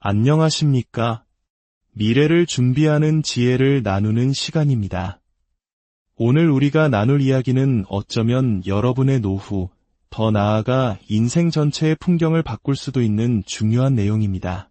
안녕하십니까? 미래를 준비하는 지혜를 나누는 시간입니다. 오늘 우리가 나눌 이야기는 어쩌면 여러분의 노후, 더 나아가 인생 전체의 풍경을 바꿀 수도 있는 중요한 내용입니다.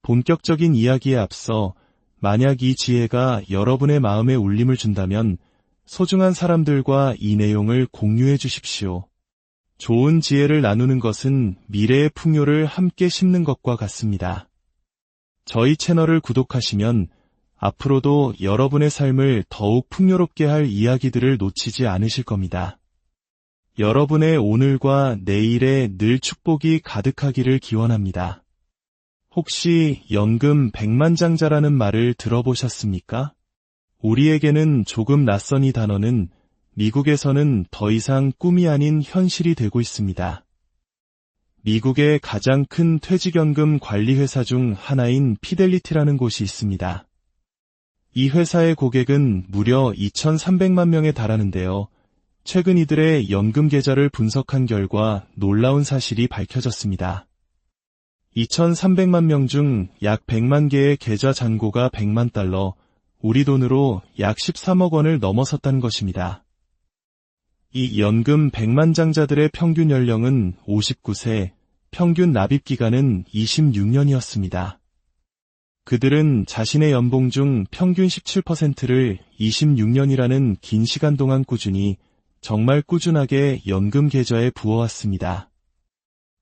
본격적인 이야기에 앞서 만약 이 지혜가 여러분의 마음에 울림을 준다면 소중한 사람들과 이 내용을 공유해 주십시오. 좋은 지혜를 나누는 것은 미래의 풍요를 함께 심는 것과 같습니다. 저희 채널을 구독하시면 앞으로도 여러분의 삶을 더욱 풍요롭게 할 이야기들을 놓치지 않으실 겁니다. 여러분의 오늘과 내일에 늘 축복이 가득하기를 기원합니다. 혹시 연금 백만장자라는 말을 들어보셨습니까? 우리에게는 조금 낯선 이 단어는 미국에서는 더 이상 꿈이 아닌 현실이 되고 있습니다. 미국의 가장 큰 퇴직연금 관리회사 중 하나인 피델리티라는 곳이 있습니다. 이 회사의 고객은 무려 2,300만 명에 달하는데요. 최근 이들의 연금 계좌를 분석한 결과 놀라운 사실이 밝혀졌습니다. 2,300만 명 중 약 100만 개의 계좌 잔고가 100만 달러, 우리 돈으로 약 13억 원을 넘어섰다는 것입니다. 이 연금 백만장자들의 평균 연령은 59세, 평균 납입 기간은 26년이었습니다. 그들은 자신의 연봉 중 평균 17%를 26년이라는 긴 시간 동안 꾸준히, 정말 꾸준하게 연금 계좌에 부어왔습니다.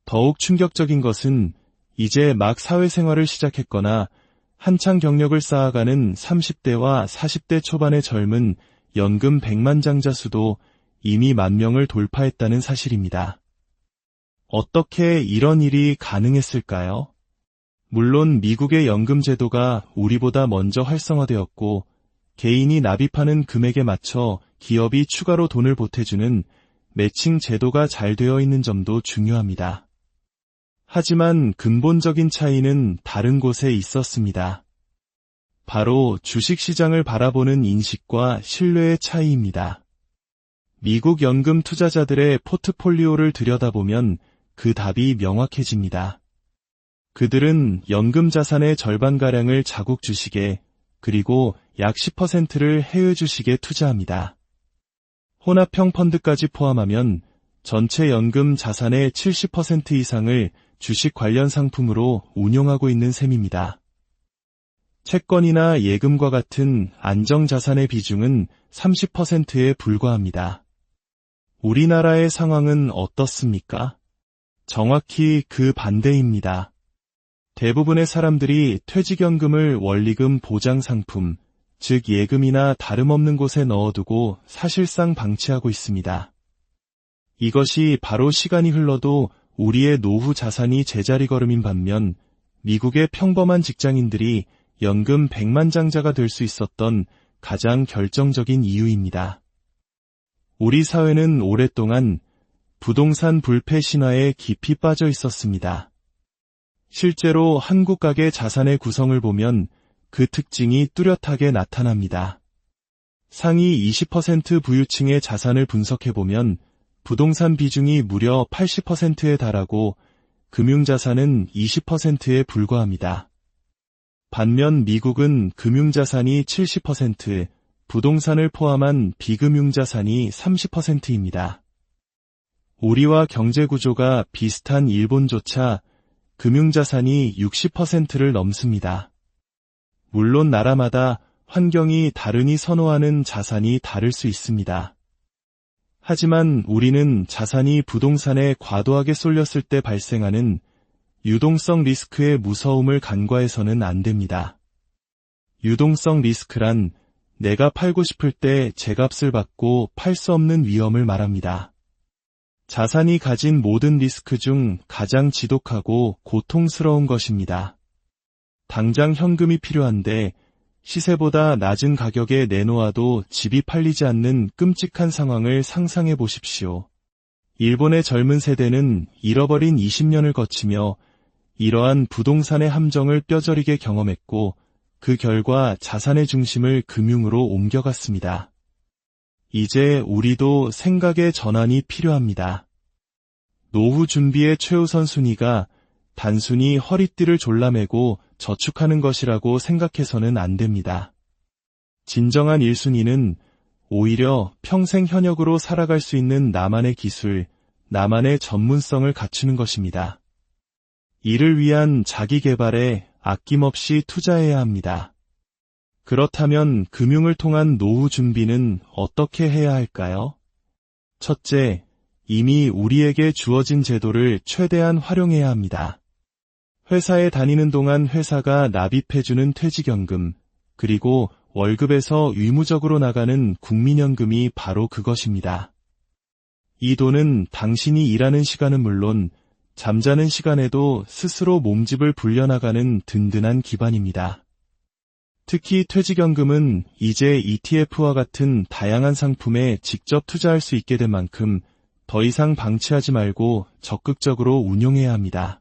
더욱 충격적인 것은 이제 막 사회생활을 시작했거나 한창 경력을 쌓아가는 30대와 40대 초반의 젊은 연금 백만장자 수도 이미 10,000명을 돌파했다는 사실입니다. 어떻게 이런 일이 가능했을까요? 물론 미국의 연금 제도가 우리보다 먼저 활성화되었고 개인이 납입하는 금액에 맞춰 기업이 추가로 돈을 보태주는 매칭 제도가 잘 되어 있는 점도 중요합니다. 하지만 근본적인 차이는 다른 곳에 있었습니다. 바로 주식시장을 바라보는 인식과 신뢰의 차이입니다. 미국 연금 투자자들의 포트폴리오를 들여다보면 그 답이 명확해집니다. 그들은 연금 자산의 절반가량을 자국 주식에, 그리고 약 10%를 해외 주식에 투자합니다. 혼합형 펀드까지 포함하면 전체 연금 자산의 70% 이상을 주식 관련 상품으로 운용하고 있는 셈입니다. 채권이나 예금과 같은 안정자산의 비중은 30%에 불과합니다. 우리나라의 상황은 어떻습니까? 정확히 그 반대입니다. 대부분의 사람들이 퇴직연금을 원리금 보장상품, 즉 예금이나 다름없는 곳에 넣어두고 사실상 방치하고 있습니다. 이것이 바로 시간이 흘러도 우리의 노후 자산이 제자리 걸음인 반면 미국의 평범한 직장인들이 연금 백만장자가 될 수 있었던 가장 결정적인 이유입니다. 우리 사회는 오랫동안 부동산 불패 신화에 깊이 빠져 있었습니다. 실제로 한국 가계 자산의 구성을 보면 그 특징이 뚜렷하게 나타납니다. 상위 20% 부유층의 자산을 분석해보면 부동산 비중이 무려 80%에 달하고 금융자산은 20%에 불과합니다. 반면 미국은 금융자산이 70%, 부동산을 포함한 비금융자산이 30%입니다. 우리와 경제구조가 비슷한 일본조차 금융자산이 60%를 넘습니다. 물론 나라마다 환경이 다르니 선호하는 자산이 다를 수 있습니다. 하지만 우리는 자산이 부동산에 과도하게 쏠렸을 때 발생하는 유동성 리스크의 무서움을 간과해서는 안 됩니다. 유동성 리스크란 내가 팔고 싶을 때 제값을 받고 팔 수 없는 위험을 말합니다. 자산이 가진 모든 리스크 중 가장 지독하고 고통스러운 것입니다. 당장 현금이 필요한데 시세보다 낮은 가격에 내놓아도 집이 팔리지 않는 끔찍한 상황을 상상해 보십시오. 일본의 젊은 세대는 잃어버린 20년을 거치며 이러한 부동산의 함정을 뼈저리게 경험했고 그 결과 자산의 중심을 금융으로 옮겨갔습니다. 이제 우리도 생각의 전환이 필요합니다. 노후 준비의 최우선 순위가 단순히 허리띠를 졸라매고 저축하는 것이라고 생각해서는 안 됩니다. 진정한 1순위는 오히려 평생 현역으로 살아갈 수 있는 나만의 기술, 나만의 전문성을 갖추는 것입니다. 이를 위한 자기 개발에 아낌없이 투자해야 합니다. 그렇다면 금융을 통한 노후 준비는 어떻게 해야 할까요? 첫째, 이미 우리에게 주어진 제도를 최대한 활용해야 합니다. 회사에 다니는 동안 회사가 납입해주는 퇴직연금, 그리고 월급에서 의무적으로 나가는 국민연금이 바로 그것입니다. 이 돈은 당신이 일하는 시간은 물론 잠자는 시간에도 스스로 몸집을 불려나가는 든든한 기반입니다. 특히 퇴직연금은 이제 ETF와 같은 다양한 상품에 직접 투자할 수 있게 된 만큼 더 이상 방치하지 말고 적극적으로 운용해야 합니다.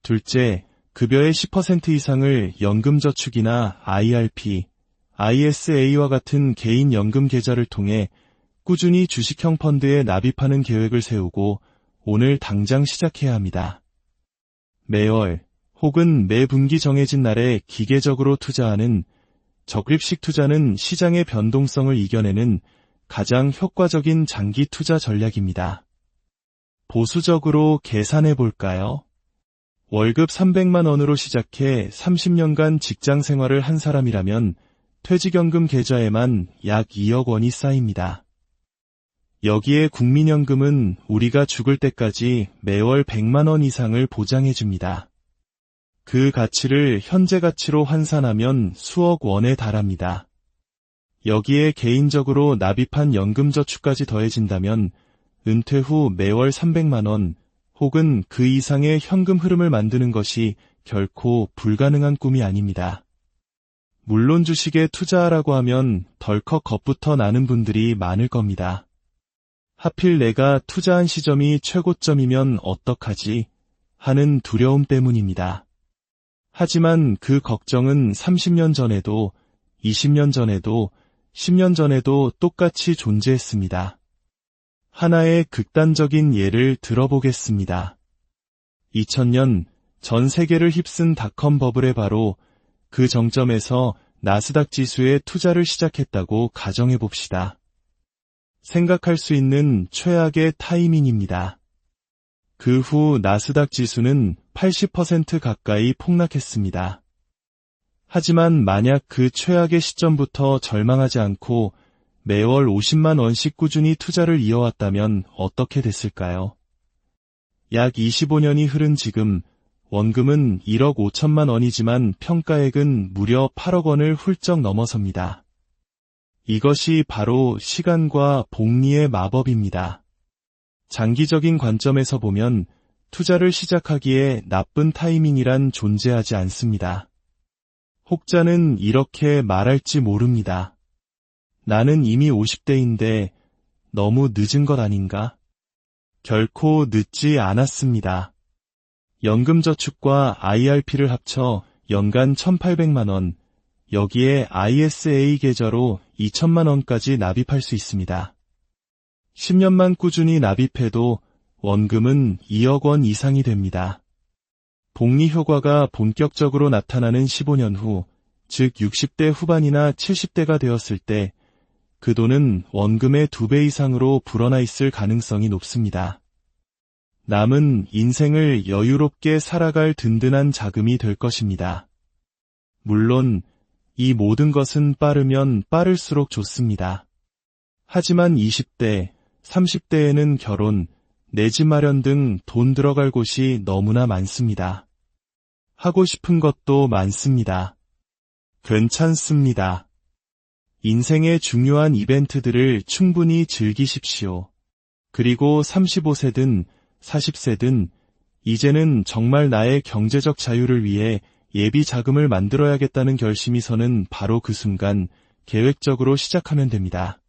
둘째, 급여의 10% 이상을 연금저축이나 IRP, ISA와 같은 개인 연금 계좌를 통해 꾸준히 주식형 펀드에 납입하는 계획을 세우고 오늘 당장 시작해야 합니다. 매월 혹은 매 분기 정해진 날에 기계적으로 투자하는 적립식 투자는 시장의 변동성을 이겨내는 가장 효과적인 장기 투자 전략입니다. 보수적으로 계산해 볼까요? 월급 300만 원으로 시작해 30년간 직장 생활을 한 사람이라면 퇴직연금 계좌에만 약 2억 원이 쌓입니다. 여기에 국민연금은 우리가 죽을 때까지 매월 100만 원 이상을 보장해 줍니다. 그 가치를 현재 가치로 환산하면 수억 원에 달합니다. 여기에 개인적으로 납입한 연금저축까지 더해진다면 은퇴 후 매월 300만 원 혹은 그 이상의 현금 흐름을 만드는 것이 결코 불가능한 꿈이 아닙니다. 물론 주식에 투자하라고 하면 덜컥 겁부터 나는 분들이 많을 겁니다. 하필 내가 투자한 시점이 최고점이면 어떡하지? 하는 두려움 때문입니다. 하지만 그 걱정은 30년 전에도, 20년 전에도, 10년 전에도 똑같이 존재했습니다. 하나의 극단적인 예를 들어보겠습니다. 2000년 전 세계를 휩쓴 닷컴 버블의 바로 그 정점에서 나스닥 지수에 투자를 시작했다고 가정해봅시다. 생각할 수 있는 최악의 타이밍입니다. 그 후 나스닥 지수는 80% 가까이 폭락했습니다. 하지만 만약 그 최악의 시점부터 절망하지 않고 매월 50만 원씩 꾸준히 투자를 이어왔다면 어떻게 됐을까요? 약 25년이 흐른 지금 원금은 1억 5천만 원이지만 평가액은 무려 8억 원을 훌쩍 넘어섭니다. 이것이 바로 시간과 복리의 마법입니다. 장기적인 관점에서 보면 투자를 시작하기에 나쁜 타이밍이란 존재하지 않습니다. 혹자는 이렇게 말할지 모릅니다. 나는 이미 50대인데 너무 늦은 것 아닌가? 결코 늦지 않았습니다. 연금저축과 IRP를 합쳐 연간 1,800만 원, 여기에 ISA 계좌로 2천만 원까지 납입할 수 있습니다. 10년만 꾸준히 납입해도 원금은 2억 원 이상이 됩니다. 복리 효과가 본격적으로 나타나는 15년 후, 즉 60대 후반이나 70대가 되었을 때 그 돈은 원금의 2배 이상으로 불어나 있을 가능성이 높습니다. 남은 인생을 여유롭게 살아갈 든든한 자금이 될 것입니다. 물론 이 모든 것은 빠르면 빠를수록 좋습니다. 하지만 20대, 30대에는 결혼, 내 집 마련 등 돈 들어갈 곳이 너무나 많습니다. 하고 싶은 것도 많습니다. 괜찮습니다. 인생의 중요한 이벤트들을 충분히 즐기십시오. 그리고 35세든 40세든 이제는 정말 나의 경제적 자유를 위해 예비 자금을 만들어야겠다는 결심이 서는 바로 그 순간 계획적으로 시작하면 됩니다.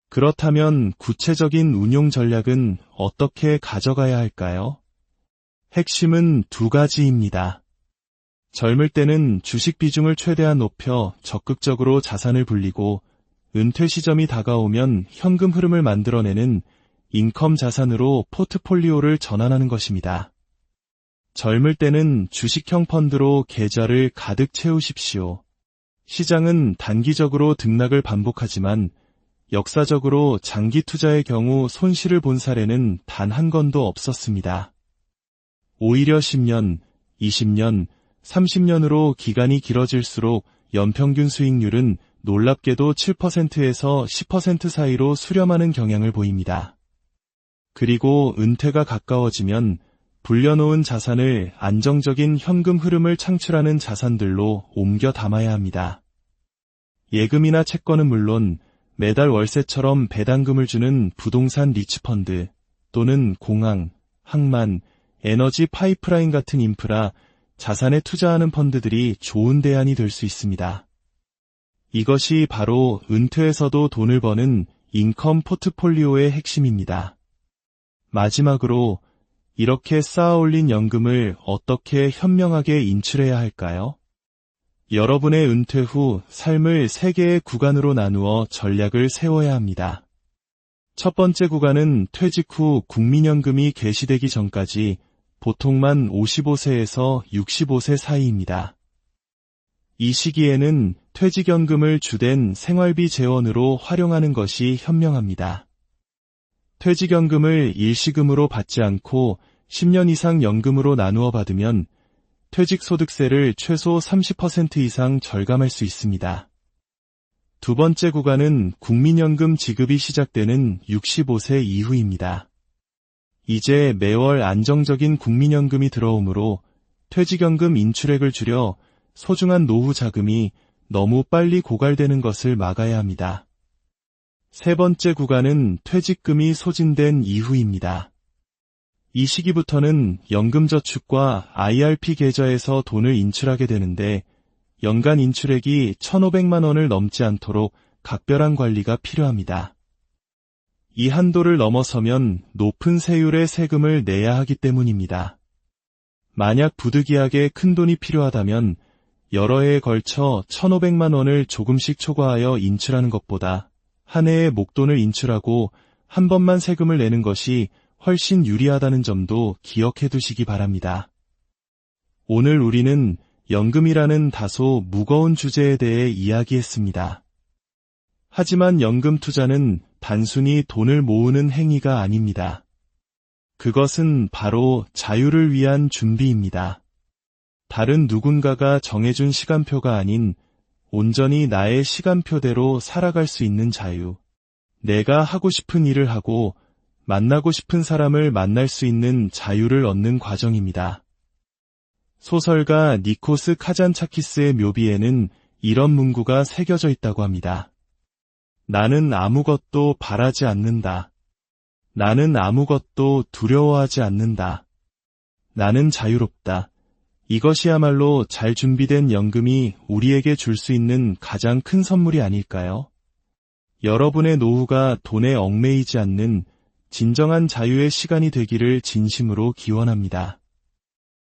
그렇다면 구체적인 운용 전략은 어떻게 가져가야 할까요? 핵심은 2가지입니다. 젊을 때는 주식 비중을 최대한 높여 적극적으로 자산을 불리고 은퇴 시점이 다가오면 현금 흐름을 만들어내는 인컴 자산으로 포트폴리오를 전환하는 것입니다. 젊을 때는 주식형 펀드로 계좌를 가득 채우십시오. 시장은 단기적으로 등락을 반복하지만 역사적으로 장기 투자의 경우 손실을 본 사례는 단 한 건도 없었습니다. 오히려 10년, 20년, 30년으로 기간이 길어질수록 연평균 수익률은 놀랍게도 7%에서 10% 사이로 수렴하는 경향을 보입니다. 그리고 은퇴가 가까워지면 불려놓은 자산을 안정적인 현금 흐름을 창출하는 자산들로 옮겨 담아야 합니다. 예금이나 채권은 물론 매달 월세처럼 배당금을 주는 부동산 리츠펀드 또는 공항, 항만, 에너지 파이프라인 같은 인프라, 자산에 투자하는 펀드들이 좋은 대안이 될 수 있습니다. 이것이 바로 은퇴에서도 돈을 버는 인컴 포트폴리오의 핵심입니다. 마지막으로 이렇게 쌓아올린 연금을 어떻게 현명하게 인출해야 할까요? 여러분의 은퇴 후 삶을 3개의 구간으로 나누어 전략을 세워야 합니다. 첫 번째 구간은 퇴직 후 국민연금이 개시되기 전까지 보통만 55세에서 65세 사이입니다. 이 시기에는 퇴직연금을 주된 생활비 재원으로 활용하는 것이 현명합니다. 퇴직연금을 일시금으로 받지 않고 10년 이상 연금으로 나누어 받으면 퇴직소득세를 최소 30% 이상 절감할 수 있습니다. 두 번째 구간은 국민연금 지급이 시작되는 65세 이후입니다. 이제 매월 안정적인 국민연금이 들어오므로 퇴직연금 인출액을 줄여 소중한 노후 자금이 너무 빨리 고갈되는 것을 막아야 합니다. 세 번째 구간은 퇴직금이 소진된 이후입니다. 이 시기부터는 연금저축과 IRP 계좌에서 돈을 인출하게 되는데 연간 인출액이 1,500만 원을 넘지 않도록 각별한 관리가 필요합니다. 이 한도를 넘어서면 높은 세율의 세금을 내야 하기 때문입니다. 만약 부득이하게 큰 돈이 필요하다면 여러 해에 걸쳐 1,500만 원을 조금씩 초과하여 인출하는 것보다 한 해에 목돈을 인출하고 한 번만 세금을 내는 것이 훨씬 유리하다는 점도 기억해 두시기 바랍니다. 오늘 우리는 연금이라는 다소 무거운 주제에 대해 이야기했습니다. 하지만 연금 투자는 단순히 돈을 모으는 행위가 아닙니다. 그것은 바로 자유를 위한 준비입니다. 다른 누군가가 정해준 시간표가 아닌 온전히 나의 시간표대로 살아갈 수 있는 자유. 내가 하고 싶은 일을 하고 만나고 싶은 사람을 만날 수 있는 자유를 얻는 과정입니다. 소설가 니코스 카잔차키스의 묘비에는 이런 문구가 새겨져 있다고 합니다. 나는 아무것도 바라지 않는다. 나는 아무것도 두려워하지 않는다. 나는 자유롭다. 이것이야말로 잘 준비된 연금이 우리에게 줄 수 있는 가장 큰 선물이 아닐까요? 여러분의 노후가 돈에 얽매이지 않는 진정한 자유의 시간이 되기를 진심으로 기원합니다.